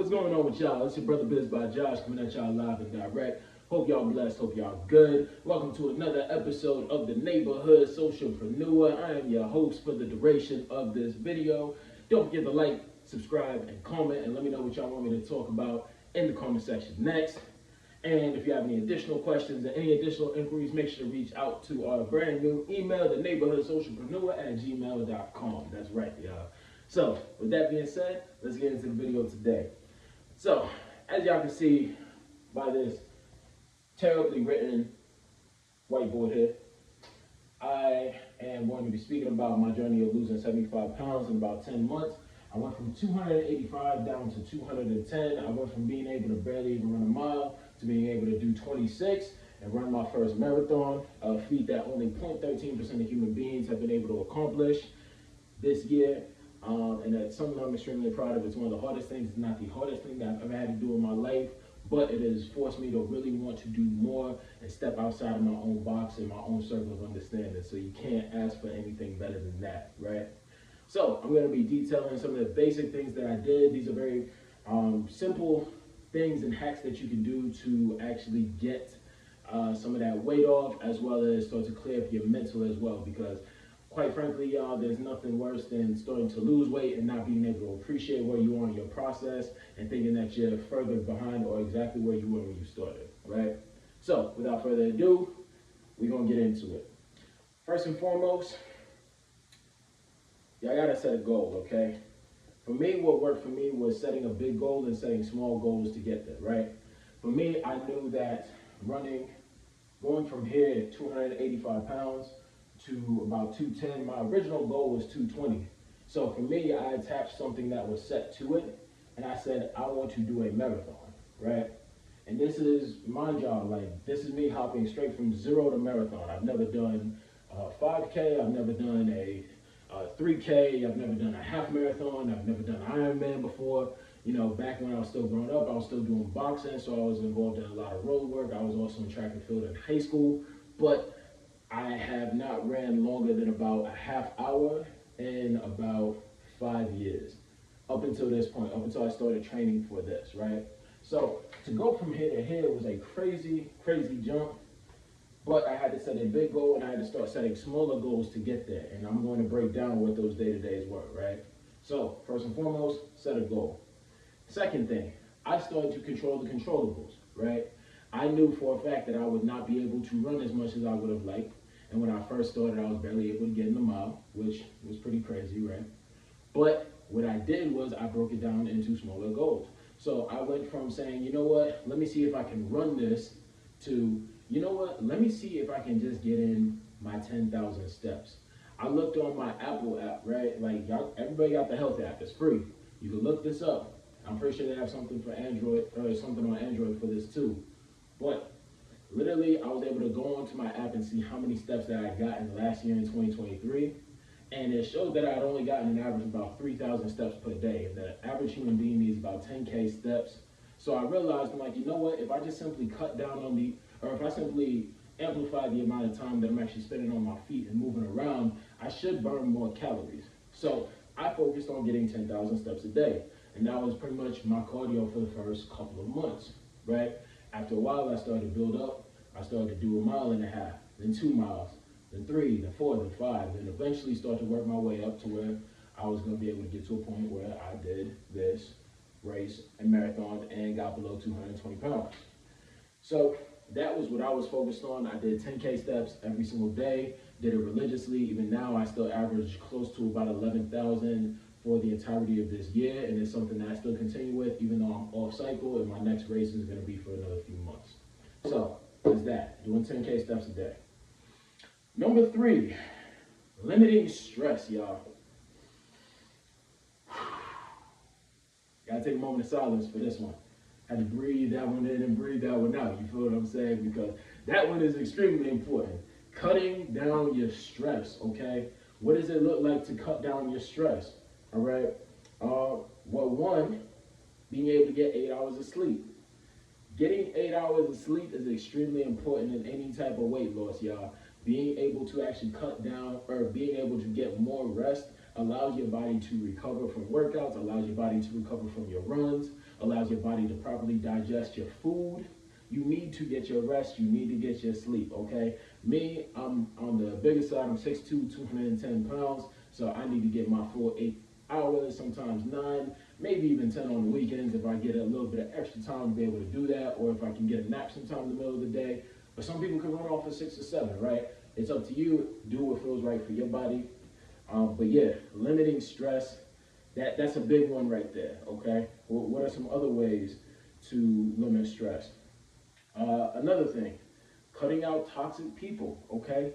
What's going on with y'all? It's your brother Biz by Josh coming at y'all live and direct. Hope y'all blessed, hope y'all good. Welcome to another episode of the Neighborhood Socialpreneur. I am your host for the duration of this video. Don't forget to like, subscribe, and comment, and let me know what y'all want me to talk about in the comment section next. And if you have any additional questions or any additional inquiries, make sure to reach out to our brand new email, the neighborhoodsocialpreneur@gmail.com. That's right, y'all. So, with that being said, let's get into the video today. So, as y'all can see by this terribly written whiteboard here, I am going to be speaking about my journey of losing 75 pounds in about 10 months. I went from 285 down to 210. I went from being able to barely even run a mile to being able to do 26 and run my first marathon, a feat that only 0.13% of human beings have been able to accomplish this year. And that's something I'm extremely proud of. It's one of the hardest things. It's not the hardest thing that I've ever had to do in my life, but it has forced me to really want to do more and step outside of my own box and my own circle of understanding. So you can't ask for anything better than that, right? So I'm going to be detailing some of the basic things that I did. These are very simple things and hacks that you can do to actually get some of that weight off, as well as start to clear up your mental as well, because quite frankly, y'all, there's nothing worse than starting to lose weight and not being able to appreciate where you are in your process and thinking that you're further behind or exactly where you were when you started, right? So, without further ado, we're going to get into it. First and foremost, y'all got to set a goal, okay? For me, what worked for me was setting a big goal and setting small goals to get there, right? For me, I knew that going from here at 285 pounds, to about 210. My original goal was 220. So for me, I attached something that was set to it, and I said, I want to do a marathon, right? And this is, mind y'all, like, this is me hopping straight from zero to marathon. I've never done a 5K, I've never done a 3K, I've never done a half marathon, I've never done Ironman before. You know, back when I was still growing up, I was still doing boxing, so I was involved in a lot of road work. I was also in track and field in high school, but I have not ran longer than about a half hour in about 5 years, up until this point, up until I started training for this, right? So to go from here to here was a crazy, crazy jump, but I had to set a big goal and I had to start setting smaller goals to get there. And I'm going to break down what those day-to-days were, right? So first and foremost, set a goal. Second thing, I started to control the controllables, right? I knew for a fact that I would not be able to run as much as I would have liked. And when I first started, I was barely able to get in the mile, which was pretty crazy, right? But what I did was I broke it down into smaller goals. So I went from saying, you know what, let me see if I can run this, to, you know what, let me see if I can just get in my 10,000 steps. I looked on my Apple app, right? Like, y'all, everybody got the health app. It's free. You can look this up. I'm pretty sure they have something for Android, or something on Android for this too. But literally, I was able to go onto my app and see how many steps that I got in the last year in 2023. And it showed that I had only gotten an average of about 3,000 steps per day. And the average human being needs about 10K steps. So I realized, I'm like, you know what, if I just simply cut down on if I simply amplify the amount of time that I'm actually spending on my feet and moving around, I should burn more calories. So I focused on getting 10,000 steps a day. And that was pretty much my cardio for the first couple of months, right? After a while, I started to build up. I started to do a mile and a half, then 2 miles, then 3, then 4, then 5, then eventually start to work my way up to where I was going to be able to get to a point where I did this race and marathon and got below 220 pounds. So that was what I was focused on. I did 10K steps every single day, did it religiously. Even now, I still average close to about 11,000 for the entirety of this year, and it's something that I still continue with, even though I'm off cycle, and my next race is going to be for another few months. So there's that, doing 10K steps a day. Number 3, limiting stress, y'all. Gotta take a moment of silence for this one. Had to breathe that one in and breathe that one out. You feel what I'm saying? Because that one is extremely important. Cutting down your stress, okay? What does it look like to cut down your stress? All right. Well, one, being able to get 8 hours of sleep. Getting 8 hours of sleep is extremely important in any type of weight loss, y'all. Being able to actually cut down or being able to get more rest allows your body to recover from workouts, allows your body to recover from your runs, allows your body to properly digest your food. You need to get your rest, you need to get your sleep, okay? Me, I'm on the bigger side, I'm 6'2", 210 pounds, so I need to get my full 8 hours, sometimes 9, maybe even 10 on the weekends if I get a little bit of extra time to be able to do that, or if I can get a nap sometime in the middle of the day. But some people can run off for 6 or 7, right? It's up to you. Do what feels right for your body. But yeah, limiting stress, that's a big one right there, okay? What are some other ways to limit stress? Another thing, cutting out toxic people, okay?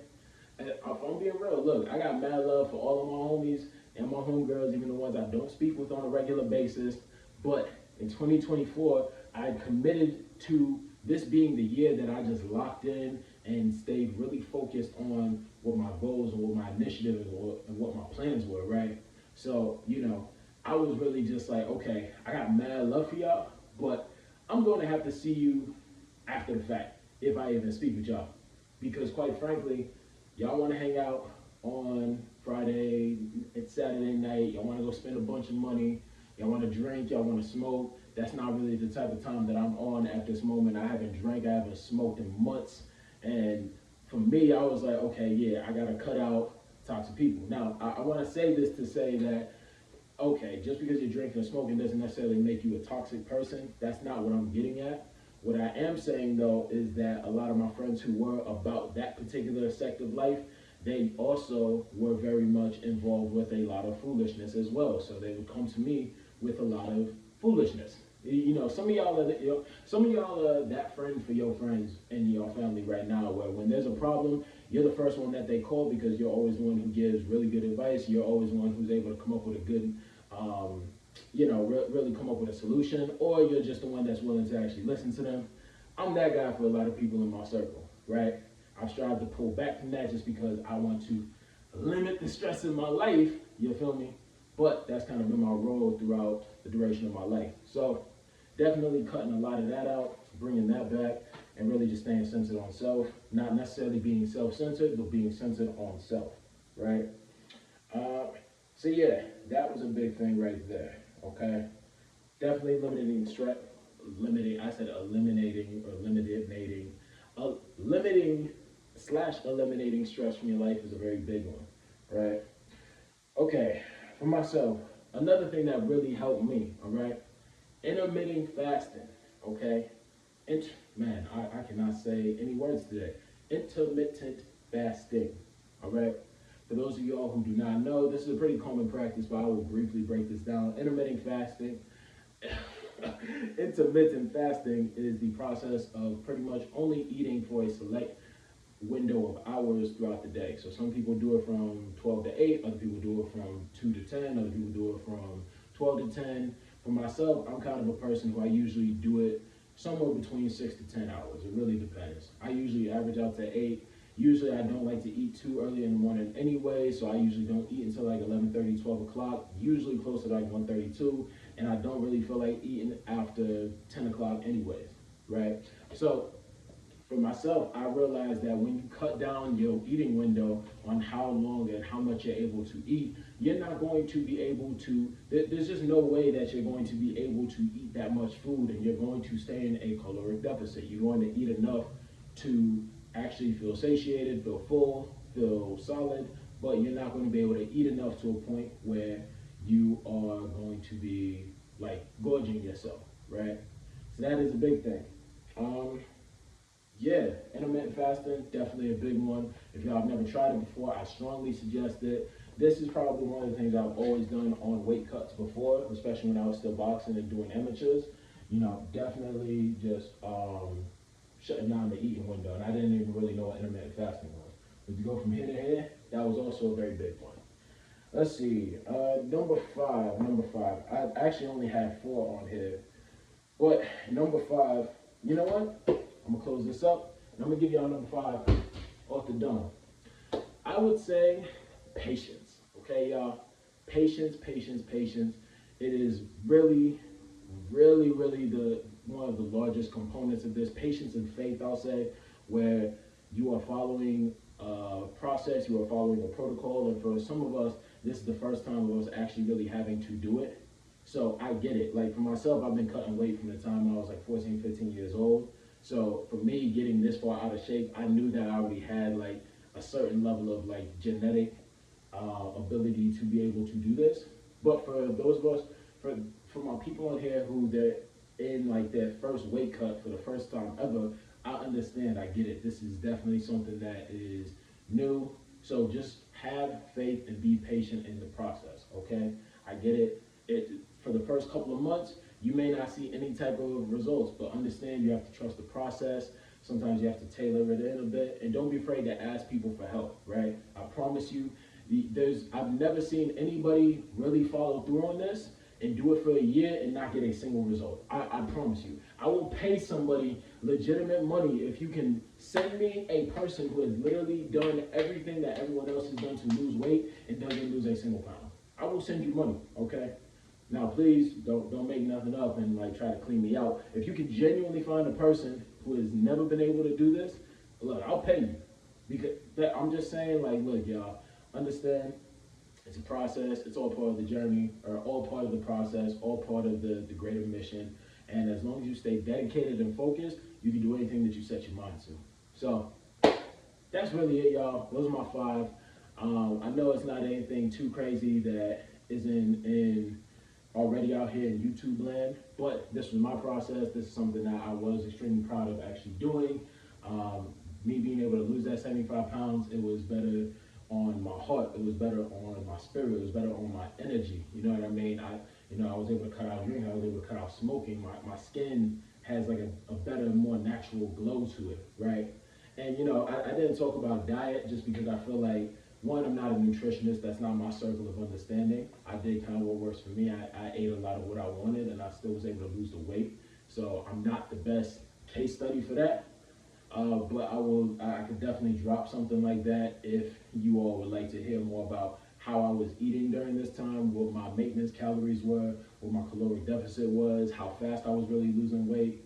And if I'm being real, look, I got mad love for all of my homies and my homegirls, even the ones I don't speak with on a regular basis. But in 2024, I committed to this being the year that I just locked in and stayed really focused on what my goals and what my initiatives were and what my plans were, right? So, I was really just like, okay, I got mad love for y'all, but I'm going to have to see you after the fact if I even speak with y'all. Because quite frankly, y'all want to hang out on Friday, it's Saturday night, y'all want to go spend a bunch of money, y'all want to drink, y'all want to smoke. That's not really the type of time that I'm on at this moment. I haven't drank, I haven't smoked in months. And for me, I was like, okay, yeah, I got to cut out toxic people. Now, I want to say this to say that, okay, just because you're drinking or smoking doesn't necessarily make you a toxic person. That's not what I'm getting at. What I am saying, though, is that a lot of my friends who were about that particular sect of life, they also were very much involved with a lot of foolishness as well. So they would come to me with a lot of foolishness. Some of y'all are that friend for your friends and your family right now, where when there's a problem, you're the first one that they call because you're always the one who gives really good advice. You're always the one who's able to come up with a good, really come up with a solution, or you're just the one that's willing to actually listen to them. I'm that guy for a lot of people in my circle, right? I've strived to pull back from that just because I want to limit the stress in my life, you feel me? But that's kind of been my role throughout the duration of my life. So definitely cutting a lot of that out, bringing that back, and really just staying centered on self. Not necessarily being self-centered, but being centered on self, right? So yeah, that was a big thing right there, okay? Definitely limiting stress, limiting stress from your life is a very big one, right? Okay, for myself, another thing that really helped me, all right, intermittent fasting, okay? Man, I cannot say any words today. Intermittent fasting, all right? For those of y'all who do not know, this is a pretty common practice, but I will briefly break this down. Intermittent fasting, intermittent fasting is the process of pretty much only eating for a select window of hours throughout the day. So some people do it from 12 to 8, other people do it from 2 to 10, other people do it from 12 to 10. For myself, I'm kind of a person who I usually do it somewhere between 6 to 10 hours. It really depends. I usually average out to 8. Usually I don't like to eat too early in the morning anyway, so I usually don't eat until like 11:30, 12 o'clock, usually close to like 1:32, and I don't really feel like eating after 10 o'clock anyways, right? So for myself, I realized that when you cut down your eating window on how long and how much you're able to eat, you're not going to be able to, there's just no way that you're going to be able to eat that much food and you're going to stay in a caloric deficit. You're going to eat enough to actually feel satiated, feel full, feel solid, but you're not going to be able to eat enough to a point where you are going to be like gorging yourself, right? So that is a big thing. Yeah, intermittent fasting, definitely a big one. If y'all have never tried it before, I strongly suggest it. This is probably one of the things I've always done on weight cuts before, especially when I was still boxing and doing amateurs. Definitely just shutting down the eating window. And I didn't even really know what intermittent fasting was. But to go from here to here, that was also a very big one. Let's see, number five. I actually only had 4 on here. But number 5, you know what? I'm gonna close this up, and I'm gonna give y'all number 5 off the dome. I would say patience, okay, y'all? Patience. It is really the one of the largest components of this. Patience and faith, I'll say, where you are following a process, you are following a protocol, and for some of us, this is the first time I was actually really having to do it. So I get it. Like for myself, I've been cutting weight from the time I was like 14, 15 years old. So for me, getting this far out of shape, I knew that I already had like a certain level of like genetic ability to be able to do this. But for those of us, for my people on here who they're in like their first weight cut for the first time ever, I understand, I get it. This is definitely something that is new. So just have faith and be patient in the process, okay? I get it. For the first couple of months, you may not see any type of results, but understand you have to trust the process. Sometimes you have to tailor it in a bit, and don't be afraid to ask people for help, right? I promise you, I've never seen anybody really follow through on this and do it for a year and not get a single result. I promise you. I will pay somebody legitimate money if you can send me a person who has literally done everything that everyone else has done to lose weight and doesn't lose a single pound. I will send you money, okay? Now, please don't make nothing up and like try to clean me out. If you can genuinely find a person who has never been able to do this, look, I'll pay you. Because I'm just saying, like, look, y'all, understand it's a process. It's all part of the journey, or all part of the process, all part of the greater mission. And as long as you stay dedicated and focused, you can do anything that you set your mind to. So that's really it, y'all. Those are my 5. I know it's not anything too crazy that isn't in already out here in YouTube land, but this was my process. This is something that I was extremely proud of actually doing. Me being able to lose that 75 pounds, it was better on my heart, it was better on my spirit, it was better on my energy. You know what I mean? I was able to cut out drinking, I was able to cut out smoking. My skin has like a better, more natural glow to it, right? And I didn't talk about diet just because I feel like, one, I'm not a nutritionist. That's not my circle of understanding. I did kind of what works for me. I ate a lot of what I wanted, and I still was able to lose the weight. So I'm not the best case study for that. But I could definitely drop something like that if you all would like to hear more about how I was eating during this time, what my maintenance calories were, what my caloric deficit was, how fast I was really losing weight.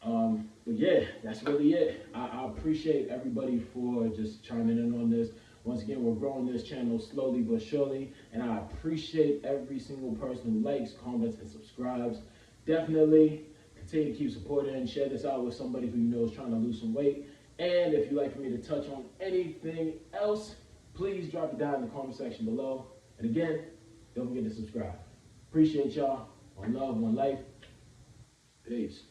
But yeah, that's really it. I appreciate everybody for just chiming in on this. Once again, we're growing this channel slowly but surely, and I appreciate every single person who likes, comments, and subscribes. Definitely continue to keep supporting and share this out with somebody who you know is trying to lose some weight. And if you'd like for me to touch on anything else, please drop it down in the comment section below. And again, don't forget to subscribe. Appreciate y'all. One love, one life. Peace.